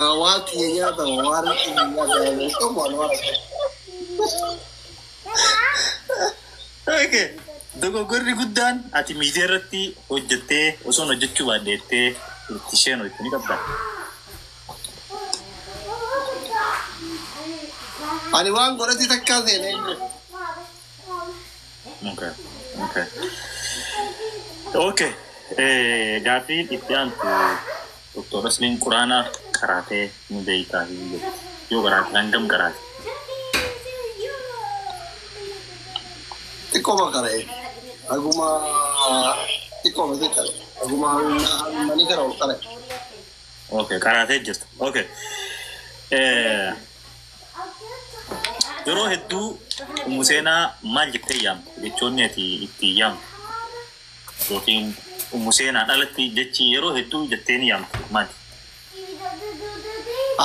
واقعي يا دوار يا دوار Oke, dogoggorri guddaan ati miidiyaa irratti hojjettee osoo hojjechuu baaddeettee itti isheen hojjetu ni qabda. Ani waan godhati takkaa seenee Okay, okay. Okay, gaaffiin itti aantu Dr. Rasliin Quraanaa qaraatee ni beektaa fi yoo qaraate hangam qaraate? Tikko makare aguma tikko makare aguma mani kara kare Okay, qaraatee jirtu. Okay. Yeroo hedduu umuseenaa maal jettee yaamtu jechoonni ati itti yaamtu yookiin umuseenaan alatti jechi yeroo hedduu jettee ni yaamtu maali?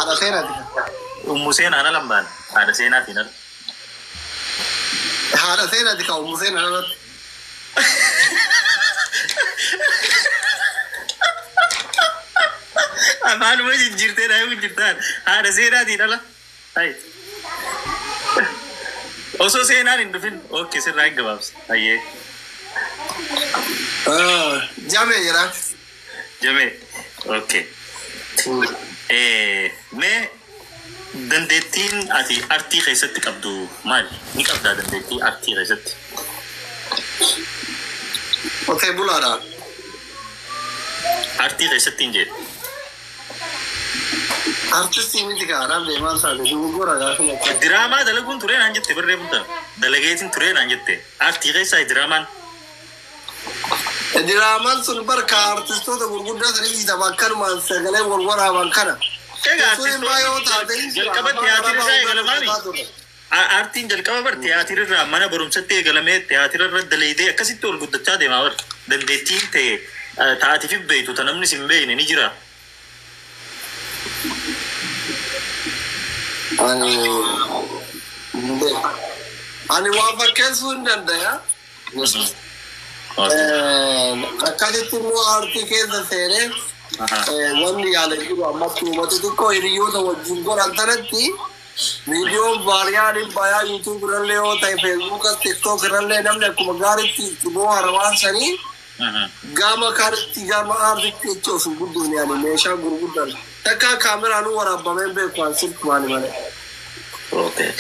ada seenaati Umuseenaan ala mbaan haadha seenaatiin ala. ada seenaati ka umuseenaa alatti Maaluma jijjiirtee dhaayuu jirtaan haadha seenaatiin ala. Osoo seenaan hin dhufin okay sirraa hin gabaabsa. Hayyee. jame jira Jamee. Okay. Mee dandeettiin ati artii keessatti qabdu maali? Ni qabdaa dandeettii artii keessatti. otee bulaadha Artii keessatti hin jedhu. artistii miti ka arab deemaa isaanii gurgura gaafa Diraamaa dalaguun turee naan jette barreeffamta. Dalageetiin turee naan jette. Artii keessaa diraamaan. diraamaan sun barka artistoota gurguddaa sanii tabakkanumaan sagalee warwaraaban kana Egaa Suuraa yoo taate jalqaba tiyaatirri eegalamaani. Artiin jalqaba bar tiyaatirri mana barumsatti eegalamee tiyaatira irra daleedee akkasitti ol guddachaa deemaa bar. Dandeettiin ta'e taatiif beektu ta namni sin beekne ni jira. ani waan fakkeessuu hin dandaya akkasitti immoo aartii keessa seenee wanni yaala jiru ammatti uummata xiqqoo hiriyoota wajjin godhan tanatti viidiyoon baariyaaniin bayaa yuutuub irrallee yoo ta'e feesbuukas tiktook irrallee namni akkuma gaariitti itti boohara waan sanii gama kaanitti gama aartiitti jecha osoo guddoon yaali meeshaa gurguddan takka kaameraan waraabamee beeku waan sirku maali malee. Okay.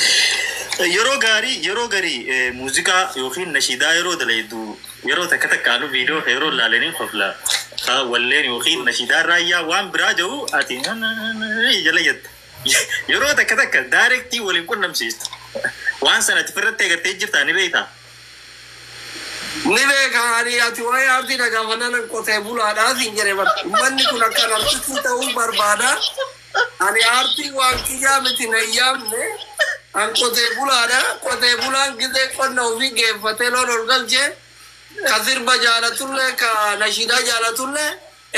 Yeroo garii muuziqaa yookiin nashiidaa yeroo daleedu yeroo takka takkaalu viidiyoo yeroo laalanii qofla walleen yookiin nashiidaa raayyaa waan biraa jiru ati jala jetta. Yeroo takka daarektii waliin qunnamsiistu. Waan sanatti firratti eegartee jirtaa ni beektaa? Ni beekaa ani ati waa'ee aartii dhagaafannan qotee bulaadhaa siin jedhe manni kun akka artistii ta'uu barbaada. Ani aartii waan kiyyaa miti na yaamne an qotee qotee bulaan gisee qonna ofii geeffatee loon ol galchee ka sirba jaalatullee ka nashiidaa jaalatullee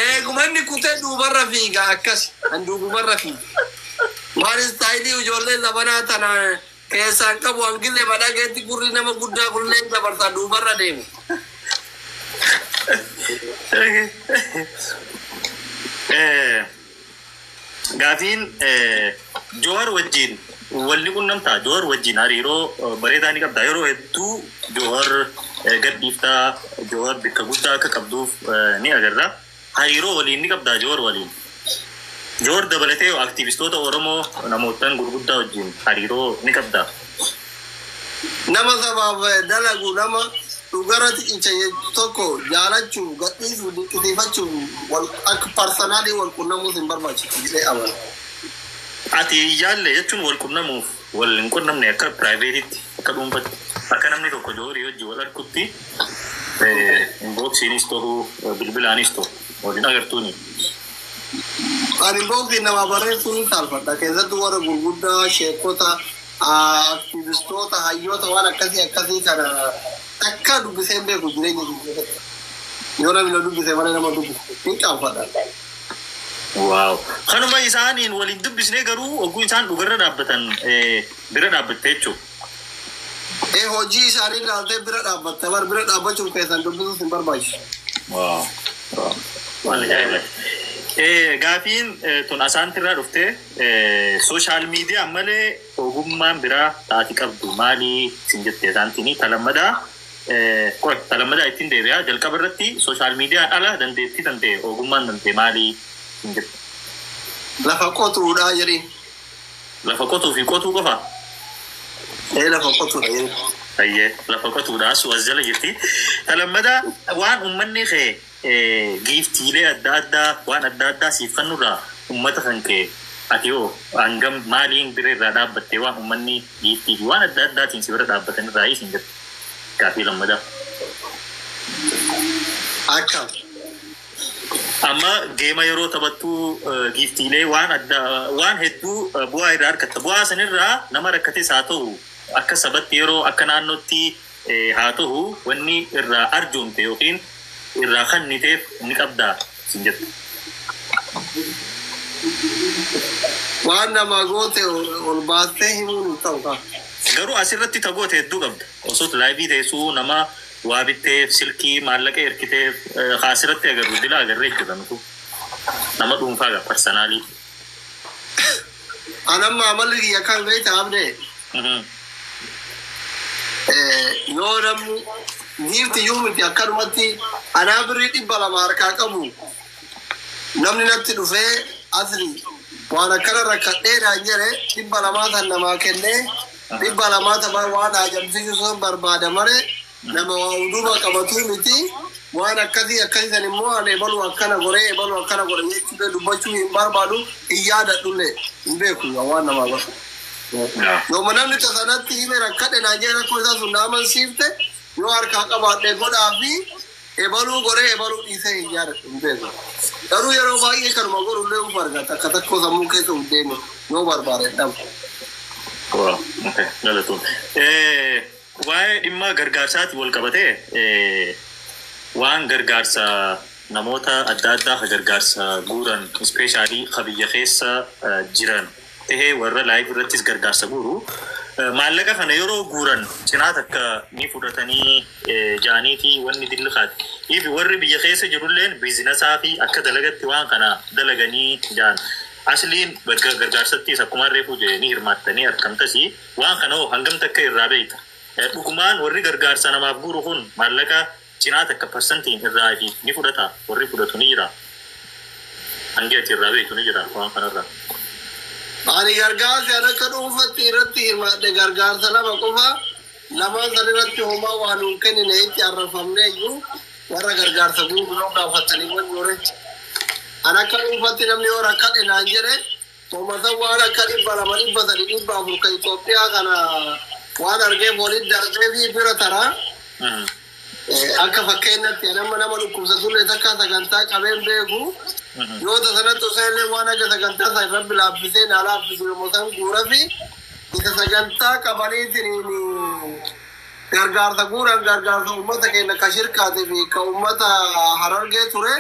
eegumanni kutee duubarra fiiga akkas an duubarra fiiga. Waan istaayilii ijoollee labanaa tana keessaan qabu an gisee badhageetti gurri nama guddaa kullee dabarsa duubarra deemu. Gaafiin Joowar wajjin walli qunnamtaa Joowar wajjin hariiroo bareedaa ni qabda. Yeroo hedduu Joowar gadhiiftaa Joowar bakka guddaa akka qabduuf ni agarra. Hariiroo waliin ni qabda Joowar waliin. Joowar dabalatee aktivistoota Oromoo namootaan gurguddaa wajjin hariiroo ni qabda. Nama sabaaf dalagu nama dhugaratti cicha tokko jaalachuu gadhiisuu dinqisiifachuu akka parsanaalii wal qunnamuus hin barbaachisu jedhee amana. Ati yaalle jechuun wal qunnamuuf wal hin qunnamne akka piraayiveetitti akka dhuunfatti akka namni tokko Joowarii wajjin wal arkutti inboksiinis ta'uu bilbilaanis ta'u waliin agartuuni. Ani inboksii nama barreessuu ni saalfadha keessattuu warra gurguddaa sheekota aktivistoota hayyoota waan akkasii kana akka dubbisee beeku jireenya keessatti. Yoo namni na dubbisee mana nama dubbisu ni qaanfadha. Wow. Kanuma isaaniin waliin dubbisnee garuu oguu isaan dhugarra dhaabbatan bira dhaabbattee jechuudha. Hojii isaanii ilaaltee bira dhaabbatte bar bira dhaabbachuuf keessan dubbisuus hin barbaachisu. Wow. Waan ajaa'iba. Gaafiin tun asaantirraa dhufte sooshaal miidiyaa malee ogummaan biraa taati qabdu maalii sin jettee isaantiin talammadaa ittiin deebi'aa jalqaba irratti sooshaal miidiyaan ala dandeettii danda'e ogummaan danda'e maalii sin jette. Lafa qotuudhaa jedhin. Lafa qotuu fi qotuu qofa. Lafa qotuudha jedhin. Ayyee lafa qotuudhaa su'as jala jirti. Talammadaa waan uummanni kee giiftiilee adda addaa waan adda addaa siif kennurraa uummata kan kee ati yoo hangam maaliin bira irraa dhaabbattee waan uummanni giiftii fi waan adda addaatiin si bira dhaabbatan irraa isin jettu gaafii lammadaa. Akkam. Amma geema yeroo taphattuu giiftiilee waan hedduu bu'aa irraa argatta. Bu'aa sanirraa nama rakkates haa ta'u akka sabatti yeroo akka naannootti haa ta'u wanni irraa arjoomte yookiin irraa kanniteef ni qabdaa sin jettu. Waan nama goote ol baastee himuun ta'u qaba. Garuu asirratti tagoote hedduu qabda. Osoo laayivii teessuu nama waa bitteef silkii maallaqa erkiteef asirratti agarru dila agarree jechuudha nutu. Nama dhuunfaa qaba parsanaalii. Anamma amalli kiyya kan beekta abdee. Yoo namni giifti yuumiti akkanumatti anaa birrii 200 harkaa qabu namni natti dhufee asli waan akkana rakkadheedhaan jedhe 200 tan namaa kennee 200 tamaa waan ajamsiisuun barbaada malee nama waa hundumaa qabatuu miti waan akkasii san immoo an ebalu akkana godhe jechuudha dubbachuu hin barbaadu hin yaadadhullee hin beeku waan namaa godha. Yoo namni tasanatti hime rakkadhe naan jedhe rakkoo isaa sun naaman siifte yoo harkaa qabaadhe godhaa fi ebaluu goree ebaluu dhiisee hin yaadadhu hin beeku. Garuu yeroo baay'ee kanuma godhullee uf argata akka takkoo sammuu keessa uf deeme yoo barbaade dhabu. Galatoon. Waa'ee dhimma gargaarsaati wal qabatee waan gargaarsa namoota adda addaa ka gargaarsa guuran ispeeshaalii ka biyya keessa jiran tahee warra laayif irrattis gargaarsa guuru maallaqa kana yeroo guuran cinaa takka ni fudhatanii jaanii fi wanni dillikaati. Ifi warri biyya keessa jirulleen biizinasaa fi akka dalagatti waan kana dalaganii jaan asliin gargaarsattis akkuma reefu ni hirmaattanii argamtasi waan kana hoo hangam takka irraa beeyta. Dhugumaan warri gargaarsa namaaf guuru kun maallaqa cinaa takka parsantiin irraa fi ni fudhata warri fudhatu ni jira. Hangi ati irraa beektu ni jira waan kanarraa. Ani gargaarsa akka dhuunfatti irratti hirmaadhe gargaarsa lama qofa lamaan san irratti homaa waan hin kennine itti arrafamnee iyyuu warra gargaarsa guuruu gaafatanii wanyoore. An akka dhuunfatti namni yoo rakkadhe naan jedhe hoomatan waan akka 200 300 kan Itoophiyaa kana waan argeef waliin darbee fi bira taraa akka fakkeenyatti nama dhukkubsatullee takka sagantaa qabeen beeku. Yoo tasanatti usaillee waan akka sagantaa isaa irratti laaffisee naa laaffisuu yommuu ta'an guura fi isa sagantaa qabaniitiin gargaarsa guuran gargaarsa uummata keenya ka shirkaatii fi ka uummata Harargee ture.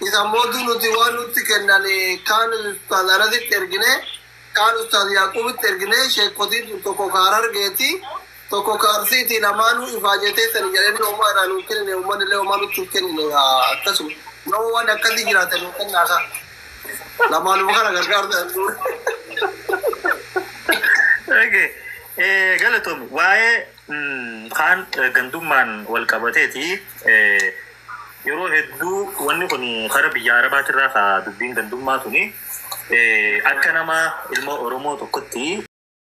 Isa mootuu nuti waan nutti kennan kaan ustaaz Anasitti ergine kaan ustaaz Yaaqubitti ergine sheekotiin tokko ka Harargeeti tokko ka Arsiiti lamaanuu ifaajetee sani jedhanii uumaa irraa nuuf kennine uummanni illee uumaa nutti kennine akkasuma. No one akkasii jiraatan kan naasaa lamaanuma kana gargaartan duure. Galatoom waa'ee kaan gandummaan wal qabateeti yeroo hedduu wanni kun kara biyya Arabaatirraa ka dubbiin gandummaa tuni akka nama ilma Oromoo tokkotti